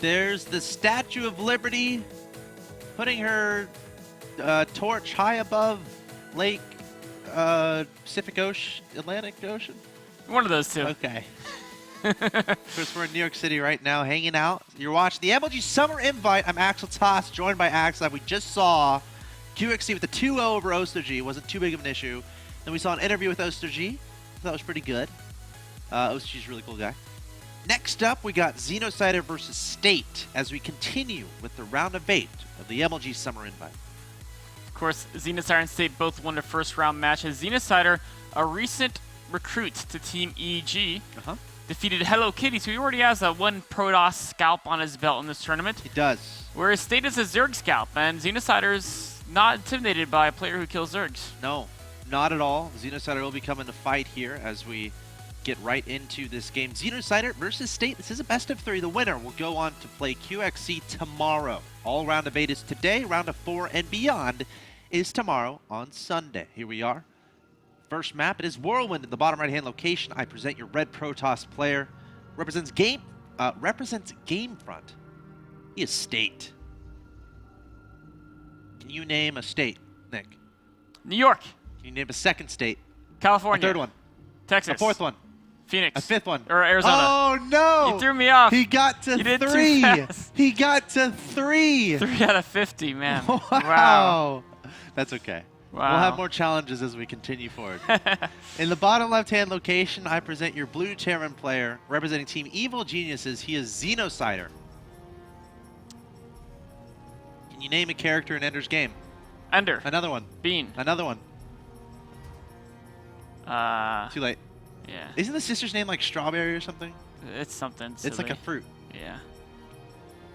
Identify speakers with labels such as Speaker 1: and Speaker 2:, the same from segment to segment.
Speaker 1: There's the Statue of Liberty putting her torch high above Lake Pacific Ocean, Atlantic Ocean.
Speaker 2: One of those two.
Speaker 1: Okay. Of course, we're in New York City right now, hanging out. You're watching the MLG Summer Invite. I'm Axel Toss, joined by Axel. We just saw QXC with the 2-0 over Osterg. Wasn't too big of an issue. Then we saw an interview with Osterg. That was pretty good. Osterg's a really cool guy. Next up, we got Xenocider versus State as we continue with the round of 8 of the MLG Summer Invite.
Speaker 2: Of course, Xenocider and State both won their first round matches. Xenocider, a recent recruit to Team EG, defeated Hello Kitty, so he already has a 1 Protoss scalp on his belt in this tournament.
Speaker 1: He does.
Speaker 2: Whereas State is a Zerg scalp, and Xenocider's not intimidated by a player who kills Zergs.
Speaker 1: No, not at all. Xenocider will be coming to fight here as we get right into this game. Xenocider versus State. This is a best of 3. The winner will go on to play QXC tomorrow. All round of 8 is today. Round of 4 and beyond is tomorrow on Sunday. Here we are. First map, it is Whirlwind in the bottom right-hand location. I present your red Protoss player. Represents Gamefront. He is State. Can you name a state, Nick?
Speaker 2: New York.
Speaker 1: Can you name a second state?
Speaker 2: California.
Speaker 1: A third one.
Speaker 2: Texas.
Speaker 1: A fourth one.
Speaker 2: Phoenix.
Speaker 1: A fifth one.
Speaker 2: Or Arizona.
Speaker 1: Oh, no!
Speaker 2: You threw me off.
Speaker 1: He got to
Speaker 2: You did
Speaker 1: 3.
Speaker 2: too fast.
Speaker 1: He got to 3.
Speaker 2: 3 out of 50, man.
Speaker 1: Wow. That's okay.
Speaker 2: Wow.
Speaker 1: We'll have more challenges as we continue forward. In the bottom left-hand location, I present your blue Terran player representing Team Evil Geniuses. He is Xenocider. Can you name a character in Ender's game?
Speaker 2: Ender.
Speaker 1: Another one.
Speaker 2: Bean.
Speaker 1: Another one. Too late.
Speaker 2: Yeah.
Speaker 1: Isn't the sister's name like Strawberry or something?
Speaker 2: It's something silly.
Speaker 1: It's like a fruit.
Speaker 2: Yeah.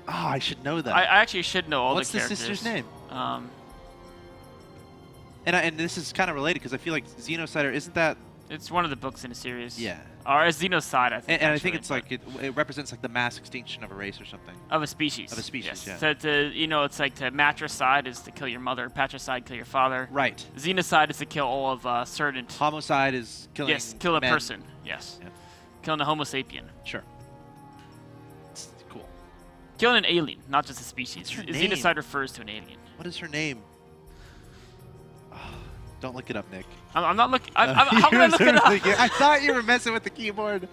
Speaker 1: Oh, I should know that.
Speaker 2: I actually should know all
Speaker 1: What's
Speaker 2: the characters.
Speaker 1: the sister's name?
Speaker 2: And
Speaker 1: And this is kind of related because I feel like Xenocider, isn't that?
Speaker 2: it's one of the books in the series.
Speaker 1: Yeah.
Speaker 2: Or it's Xenocide, I think.
Speaker 1: And I think it's like it represents like the mass extinction of a race or something.
Speaker 2: Of a species.
Speaker 1: Of a species,
Speaker 2: yes.
Speaker 1: yeah.
Speaker 2: So you know, it's like to matricide is to kill your mother, patricide kill your father.
Speaker 1: Right.
Speaker 2: Xenocide is to kill all of certain.
Speaker 1: Homicide is killing.
Speaker 2: Yes, kill a
Speaker 1: men.
Speaker 2: person. Yes.
Speaker 1: Yeah.
Speaker 2: Killing a Homo sapien.
Speaker 1: Sure. It's cool.
Speaker 2: Killing an alien, not just a species.
Speaker 1: What's her name?
Speaker 2: Xenocide refers to an alien.
Speaker 1: What is her name? Oh, don't look it up, Nick.
Speaker 2: I'm not looking. How would I look it up?
Speaker 1: I thought you were messing with the keyboard.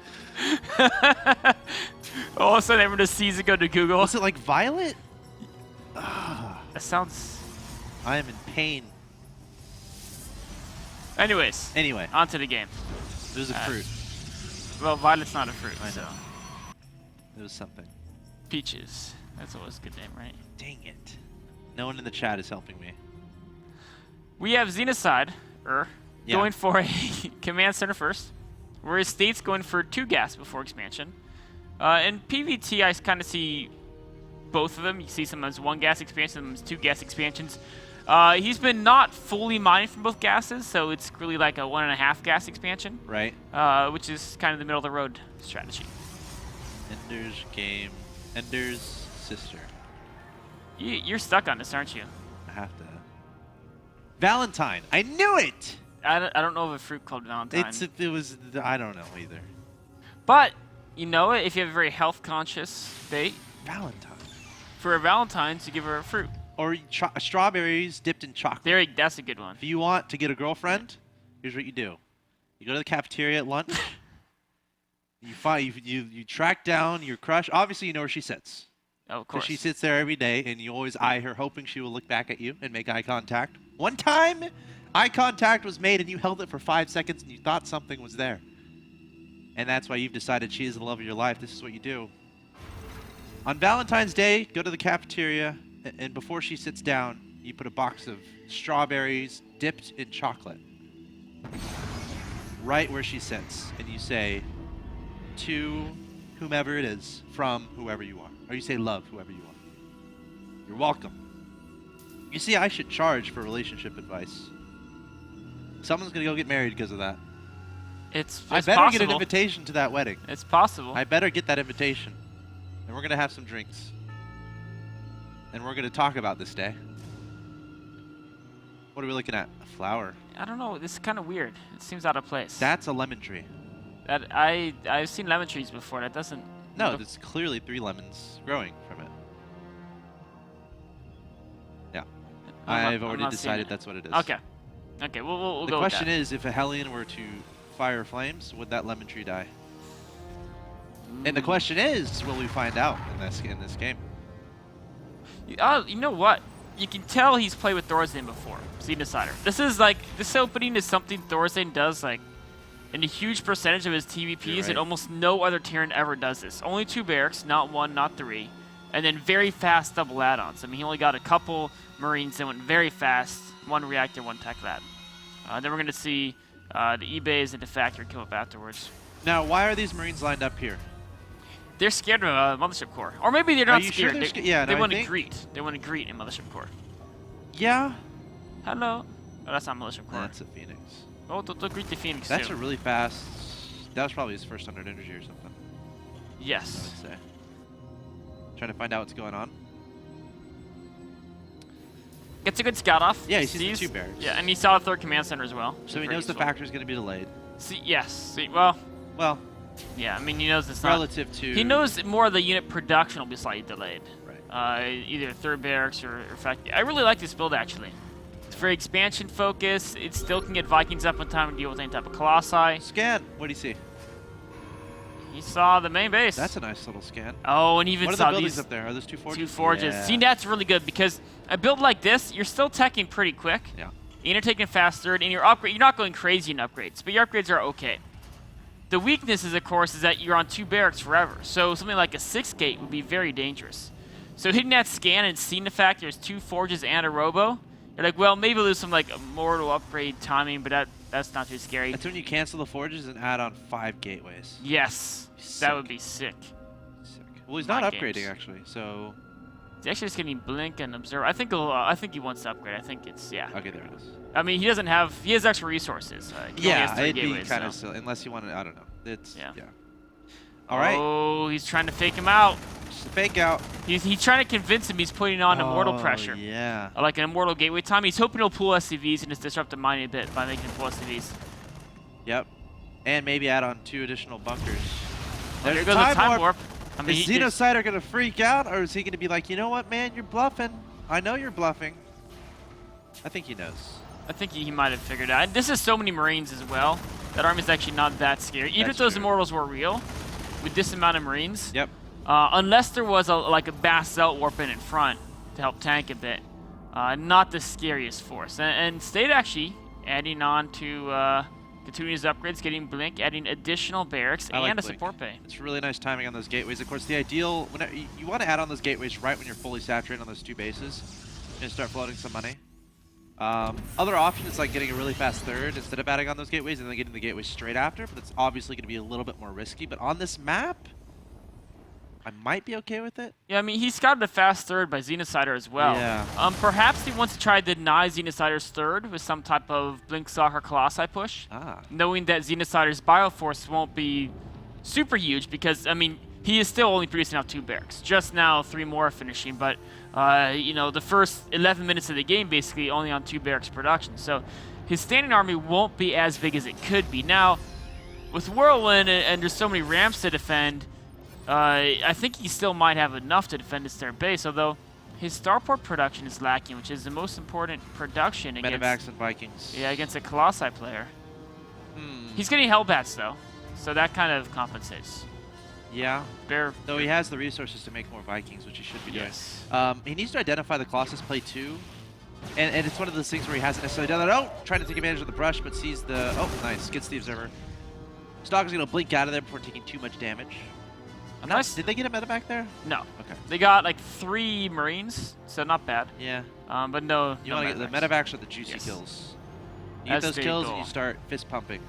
Speaker 2: All of a sudden, everyone just sees it go to Google.
Speaker 1: Was it like Violet?
Speaker 2: That sounds.
Speaker 1: I am in pain.
Speaker 2: Anyways.
Speaker 1: Anyway.
Speaker 2: On to the game.
Speaker 1: It was a fruit.
Speaker 2: Well, violet's not a fruit.
Speaker 1: I know.
Speaker 2: So.
Speaker 1: It was something.
Speaker 2: Peaches. That's always a good name, right?
Speaker 1: Dang it. No one in the chat is helping me.
Speaker 2: We have Xenocide going for a command center first, whereas State's going for 2 gas before expansion. In PvT, I kind of see both of them. You see sometimes 1 gas expansion, sometimes 2 gas expansions. He's been not fully mining from both gases, so it's really like a 1.5 gas expansion.
Speaker 1: Right.
Speaker 2: Which is kind of the middle of the road strategy.
Speaker 1: Ender's game. Ender's sister.
Speaker 2: You're stuck on this, aren't you?
Speaker 1: I have to. Valentine. I knew it.
Speaker 2: I don't know of a fruit called Valentine.
Speaker 1: It was. I don't know either.
Speaker 2: But you know it if you have a very health conscious state.
Speaker 1: Valentine.
Speaker 2: For a Valentine's, you give her a fruit.
Speaker 1: Or strawberries dipped in chocolate.
Speaker 2: That's a good one.
Speaker 1: If you want to get a girlfriend, here's what you do. You go to the cafeteria at lunch. You track down your crush. Obviously, you know where she sits.
Speaker 2: Oh, of course.
Speaker 1: She sits there every day, and you always eye her, hoping she will look back at you and make eye contact. One time, eye contact was made, and you held it for 5 seconds, and you thought something was there. And that's why you've decided she is the love of your life. This is what you do. On Valentine's Day, go to the cafeteria, and before she sits down, you put a box of strawberries dipped in chocolate right where she sits, and you say, to whomever it is, from whoever you are. Or you say love whoever you are. You're welcome. You see, I should charge for relationship advice. Someone's going to go get married because of that. I better
Speaker 2: possible.
Speaker 1: get an invitation to that wedding.
Speaker 2: It's possible.
Speaker 1: I better get that invitation. And we're going to have some drinks. And we're going to talk about this day. What are we looking at? A flower.
Speaker 2: I don't know. This is kind of weird. It seems out of place.
Speaker 1: That's a lemon tree.
Speaker 2: I've seen lemon trees before. That doesn't.
Speaker 1: No, there's clearly 3 lemons growing from it. Yeah. I've already decided that's what it is.
Speaker 2: Okay. Okay, we'll go with that.
Speaker 1: The question is, if a Hellion were to fire flames, would that lemon tree die? And the question is, will we find out in this game?
Speaker 2: You know what? You can tell he's played with Thorstein before, Xenocider. This opening is something Thorstein does, like, in a huge percentage of his TVPs,
Speaker 1: right.
Speaker 2: and almost no other Terran ever does this. Only 2 barracks, not 1, not 3. And then very fast double add-ons. I mean, he only got a couple Marines that went very fast. 1 reactor, 1 tech lab. Then we're going to see the eBays and the factory come up afterwards.
Speaker 1: Now, why are these Marines lined up here?
Speaker 2: They're scared of Mothership Core. Or maybe they're not scared.
Speaker 1: Sure they're
Speaker 2: they want to greet. They want to greet in Mothership Core.
Speaker 1: Yeah.
Speaker 2: Hello. Oh, that's not Mothership Core.
Speaker 1: That's a Phoenix.
Speaker 2: Oh, they'll greet the Phoenix
Speaker 1: That's
Speaker 2: too.
Speaker 1: a really fast... That was probably his first 100 energy or something.
Speaker 2: Yes.
Speaker 1: I would say. Trying to find out what's going on.
Speaker 2: Gets a good scout off.
Speaker 1: Yeah, he sees the 2 barracks.
Speaker 2: Yeah, and he saw the 3rd command center as well.
Speaker 1: So he knows the factory's going to be delayed.
Speaker 2: Well,
Speaker 1: yeah,
Speaker 2: I mean, he knows it's not...
Speaker 1: Relative to...
Speaker 2: He knows more of the unit production will be slightly delayed.
Speaker 1: Right.
Speaker 2: Either 3rd barracks or factory. I really like this build, actually. It's very expansion focused. It still can get Vikings up in time and deal with any type of Colossi.
Speaker 1: Scan. What do you see?
Speaker 2: He saw the main base.
Speaker 1: That's a nice little scan.
Speaker 2: Oh, and even
Speaker 1: what
Speaker 2: saw
Speaker 1: are the buildings
Speaker 2: these
Speaker 1: up there? Are those 2 forges?
Speaker 2: 2 forges.
Speaker 1: Yeah.
Speaker 2: See, that's really good because a build like this, you're still teching pretty quick.
Speaker 1: Yeah.
Speaker 2: And you're taking fast 3rd, and you're not going crazy in upgrades, but your upgrades are okay. The weakness is, of course, is that you're on 2 barracks forever. So something like a 6 gate would be very dangerous. So hitting that scan and seeing the fact there's 2 forges and a robo, you're like, well, maybe there's some like immortal upgrade timing, but that's not too scary.
Speaker 1: That's when you cancel the forges and add on 5 gateways.
Speaker 2: Yes, that would be sick.
Speaker 1: Well, he's not upgrading actually, so.
Speaker 2: He's actually just getting blink and observe. I think he wants to upgrade. I think it's
Speaker 1: Okay, there it is.
Speaker 2: I mean, he has extra resources.
Speaker 1: Yeah, it'd be kind of silly unless you want to. I don't know. It's yeah. All right.
Speaker 2: Oh, he's trying to fake him out.
Speaker 1: Just a fake out.
Speaker 2: He's trying to convince him he's putting on immortal pressure.
Speaker 1: Yeah.
Speaker 2: Like an immortal gateway time. He's hoping he'll pull SCVs and just disrupt the mining a bit by making him pull SCVs.
Speaker 1: Yep. And maybe add on 2 additional bunkers.
Speaker 2: There goes the time warp. I mean,
Speaker 1: is Xenocider going to freak out, or is he going to be like, you know what, man, you're bluffing. I know you're bluffing. I think he knows.
Speaker 2: I think he might have figured out. This is so many Marines as well. That army's actually not that scary. Even if those immortals were real, with this amount of Marines.
Speaker 1: Yep.
Speaker 2: Unless there was a Bass Zelt warping in front to help tank a bit. Not the scariest force. And State actually adding on to continuing his upgrades, getting Blink, adding additional barracks, and a support bay.
Speaker 1: It's really nice timing on those gateways. Of course, the ideal, you want to add on those gateways right when you're fully saturated on those 2 bases and start floating some money. Other options like getting a really fast 3rd instead of adding on those gateways and then getting the gateways straight after, but it's obviously going to be a little bit more risky. But on this map, I might be okay with it.
Speaker 2: Yeah, I mean, he scouted a fast 3rd by Xenocider as well.
Speaker 1: Yeah.
Speaker 2: Perhaps he wants to try to deny Xenocider's 3rd with some type of Blink Stalker Colossi push, knowing that Xenocider's Bioforce won't be super huge because, I mean, he is still only producing out 2 barracks. Just now, 3 more finishing, but, you know, the first 11 minutes of the game basically only on 2 barracks production. So his standing army won't be as big as it could be. Now, with Whirlwind and there's so many ramps to defend, I think he still might have enough to defend his 3rd base, although his starport production is lacking, which is the most important production against
Speaker 1: Medevacs and Vikings.
Speaker 2: Yeah, against a Colossi player. He's getting Hellbats though, so that kind of compensates.
Speaker 1: Yeah. Though he has the resources to make more Vikings, which he should be doing. He needs to identify the Colossus play too. And it's one of those things where he hasn't necessarily done that. Oh, trying to take advantage of the brush, but sees the... Oh, nice. Gets the Observer. Stalker's going to blink out of there before taking too much damage. Did they get a medevac there?
Speaker 2: No.
Speaker 1: Okay.
Speaker 2: They got like 3 Marines, so not bad.
Speaker 1: Yeah.
Speaker 2: But no.
Speaker 1: You want to get the medevacs or the juicy kills. You get those kills and you start fist pumping.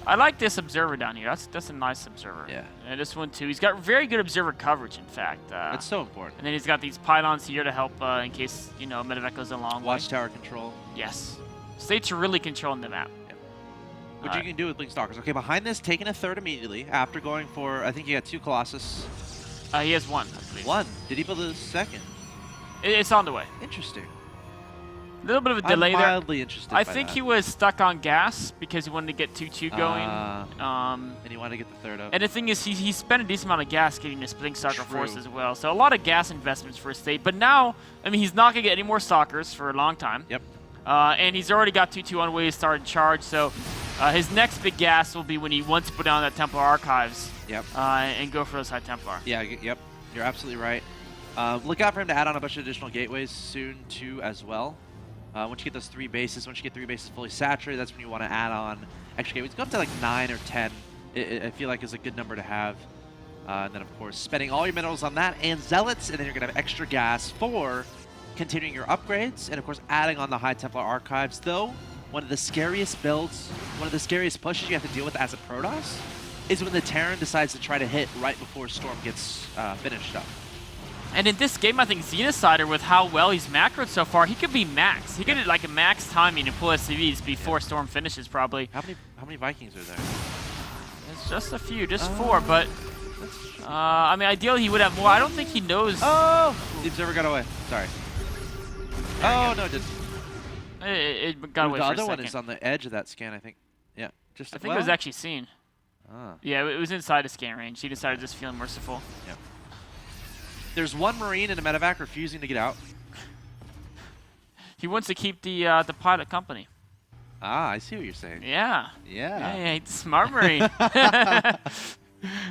Speaker 2: I like this observer down here. That's a nice observer.
Speaker 1: Yeah.
Speaker 2: And this one too. He's got very good observer coverage, in fact.
Speaker 1: That's so important.
Speaker 2: And then he's got these pylons here to help in case medevac goes a long way.
Speaker 1: Watchtower control.
Speaker 2: Yes. States are really controlling the map.
Speaker 1: What you can do with Blink Stalkers. Okay, behind this, taking a 3rd immediately after going for, I think he got 2 Colossus.
Speaker 2: He has 1, I believe.
Speaker 1: 1. Did he build a 2nd?
Speaker 2: It's on the way.
Speaker 1: Interesting.
Speaker 2: A little bit of a delay
Speaker 1: I'm
Speaker 2: there.
Speaker 1: mildly interested
Speaker 2: I
Speaker 1: by
Speaker 2: think
Speaker 1: that.
Speaker 2: he was stuck on gas because he wanted to get 2-2 going.
Speaker 1: And he wanted to get the third up.
Speaker 2: And the thing is, he spent a decent amount of gas getting the splitting soccer
Speaker 1: True.
Speaker 2: force as well. So a lot of gas investments for State. But now, I mean, he's not going to get any more stalkers for a long time.
Speaker 1: Yep.
Speaker 2: And he's already got 2-2 on way to start charge. So his next big gas will be when he wants to put down that Templar Archives.
Speaker 1: Yep.
Speaker 2: And go for those High Templar.
Speaker 1: Yeah, yep. You're absolutely right. Look out for him to add on a bunch of additional gateways soon, too, as well. Once you get those 3 bases, once you get 3 bases fully saturated, that's when you want to add on extra gateways. Go up to like 9 or 10. I feel like is a good number to have. And then, of course, spending all your minerals on that and Zealots, and then you're going to have extra gas for continuing your upgrades, and, of course, adding on the High Templar Archives. Though, one of the scariest builds, one of the scariest pushes you have to deal with as a Protoss is when the Terran decides to try to hit right before Storm gets finished up.
Speaker 2: And in this game, I think Xenocider, with how well he's macroed so far, he could be max. He could like a max timing and pull SCVs before Storm finishes, probably.
Speaker 1: How many Vikings are there?
Speaker 2: It's just a few, just 4, but I mean, ideally he would have more. I don't think he knows.
Speaker 1: Oh! The observer got away. Sorry. Oh, no, it didn't.
Speaker 2: It got away
Speaker 1: the
Speaker 2: for a
Speaker 1: other
Speaker 2: second.
Speaker 1: one is on the edge of that scan, I think. Yeah. Just
Speaker 2: I think it was actually seen.
Speaker 1: Ah.
Speaker 2: Yeah, it was inside the scan range. He decided to just feel merciful.
Speaker 1: Yeah. There's one Marine in a medevac refusing to get out.
Speaker 2: He wants to keep the pilot company.
Speaker 1: Ah, I see what you're saying.
Speaker 2: Yeah.
Speaker 1: Yeah.
Speaker 2: Hey, smart Marine.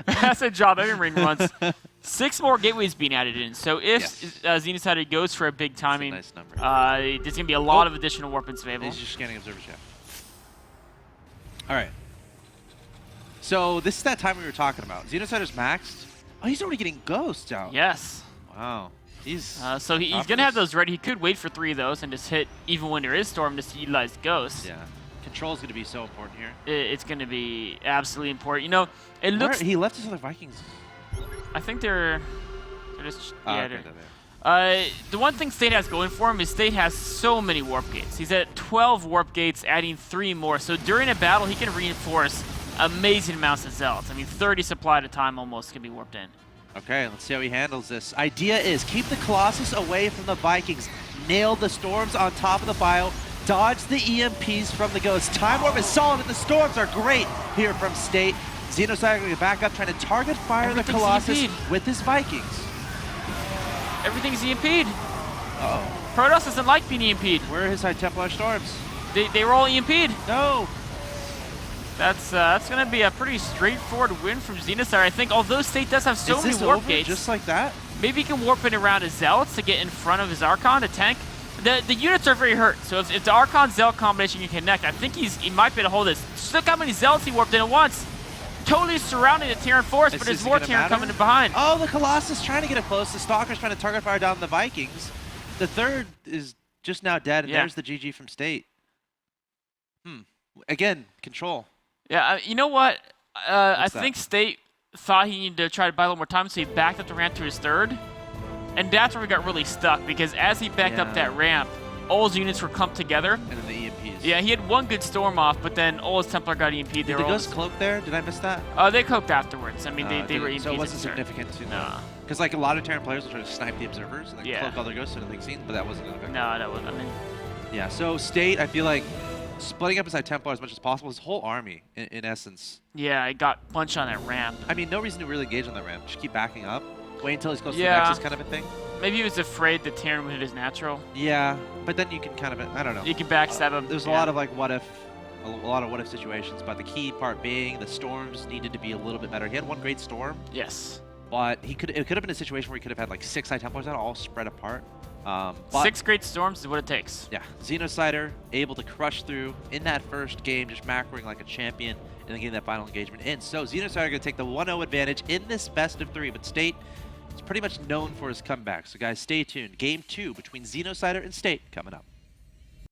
Speaker 2: That's a job every Marine wants. 6 more gateways being added in. So if Xenocider goes for a big timing,
Speaker 1: That's a nice number.
Speaker 2: there's going to be a lot of additional warp points available.
Speaker 1: He's just scanning observers, yeah. All right. So this is that time we were talking about. Xenocider's maxed. Oh, he's already getting ghosts out.
Speaker 2: Yes.
Speaker 1: Wow. He's
Speaker 2: so he's going to have those ready. He could wait for 3 of those and just hit, even when there is Storm, just to utilize Ghosts.
Speaker 1: Yeah. Control's going to be so important here.
Speaker 2: It's going to be absolutely important. You know, it looks...
Speaker 1: He left his other Vikings.
Speaker 2: I think they're just... yeah,
Speaker 1: okay,
Speaker 2: they're, the one thing State has going for him is State has so many warp gates. He's at 12 warp gates, adding 3 more. So during a battle, he can reinforce amazing amounts of Zealots. I mean, 30 supply at a time almost can be warped in.
Speaker 1: Okay, let's see how he handles this. Idea is keep the Colossus away from the Vikings. Nail the Storms on top of the bio. Dodge the EMPs from the Ghosts. Time Warp is solid, and the Storms are great here from State. Xenocider going to back up, trying to target fire the Colossus with his Vikings.
Speaker 2: Everything's EMP'd.
Speaker 1: Uh-oh.
Speaker 2: Protoss doesn't like being EMP'd.
Speaker 1: Where are his High Templar Storms?
Speaker 2: They were all EMP'd.
Speaker 1: No!
Speaker 2: That's going to be a pretty straightforward win from Xenocider. I think, although State does have so many warp gates,
Speaker 1: just like that?
Speaker 2: maybe he can warp it around his Zealots to get in front of his Archon to tank. The units are very hurt, so if the Archon-Zealot combination can connect, I think he might be able to hold this. Just look how many Zealots he warped in at once. Totally surrounding the Terran force, but there's more Terran coming in behind.
Speaker 1: Oh, the Colossus trying to get it close. The Stalker's trying to target fire down the Vikings. The third is just now dead, and there's the GG from State. Again, control.
Speaker 2: Yeah, you know what? I think State thought he needed to try to buy a little more time, so he backed up the ramp to his third. And that's where we got really stuck, because as he backed up that ramp, all his units were clumped together.
Speaker 1: And then the EMPs.
Speaker 2: Yeah, he had one good storm off, but then all his Templar got EMP'd.
Speaker 1: Did the Ghost cloak there? Did I miss that?
Speaker 2: They cloaked afterwards. I mean, they were EMP'd.
Speaker 1: So it wasn't significant to them. Because like a lot of Terran players will try to snipe the observers and then cloak all their Ghosts into the scene, but that wasn't effective.
Speaker 2: No, that wasn't. I mean,
Speaker 1: yeah, so State, I feel like splitting up his Templar as much as possible, his whole army, in essence.
Speaker 2: Yeah, he got punched on that ramp.
Speaker 1: I mean, no reason to really engage on that ramp. Just keep backing up. Wait until he's close to the Nexus kind of a thing.
Speaker 2: Maybe he was afraid the Terran would hit his natural.
Speaker 1: Yeah, but then you can kind of, I don't know.
Speaker 2: You can backstab him.
Speaker 1: There's a lot of like what if, a lot of what if situations, but the key part being the Storms needed to be a little bit better. He had one great Storm.
Speaker 2: Yes.
Speaker 1: But it could have been a situation where he could have had like 6 High Templars out, all spread apart. But
Speaker 2: 6 great Storms is what it takes.
Speaker 1: Yeah, Xenocider able to crush through in that first game, just macroing like a champion, and then getting that final engagement in. So Xenocider going to take the 1-0 advantage in this best of 3, but State is pretty much known for his comeback. So guys, stay tuned. Game 2 between Xenocider and State coming up.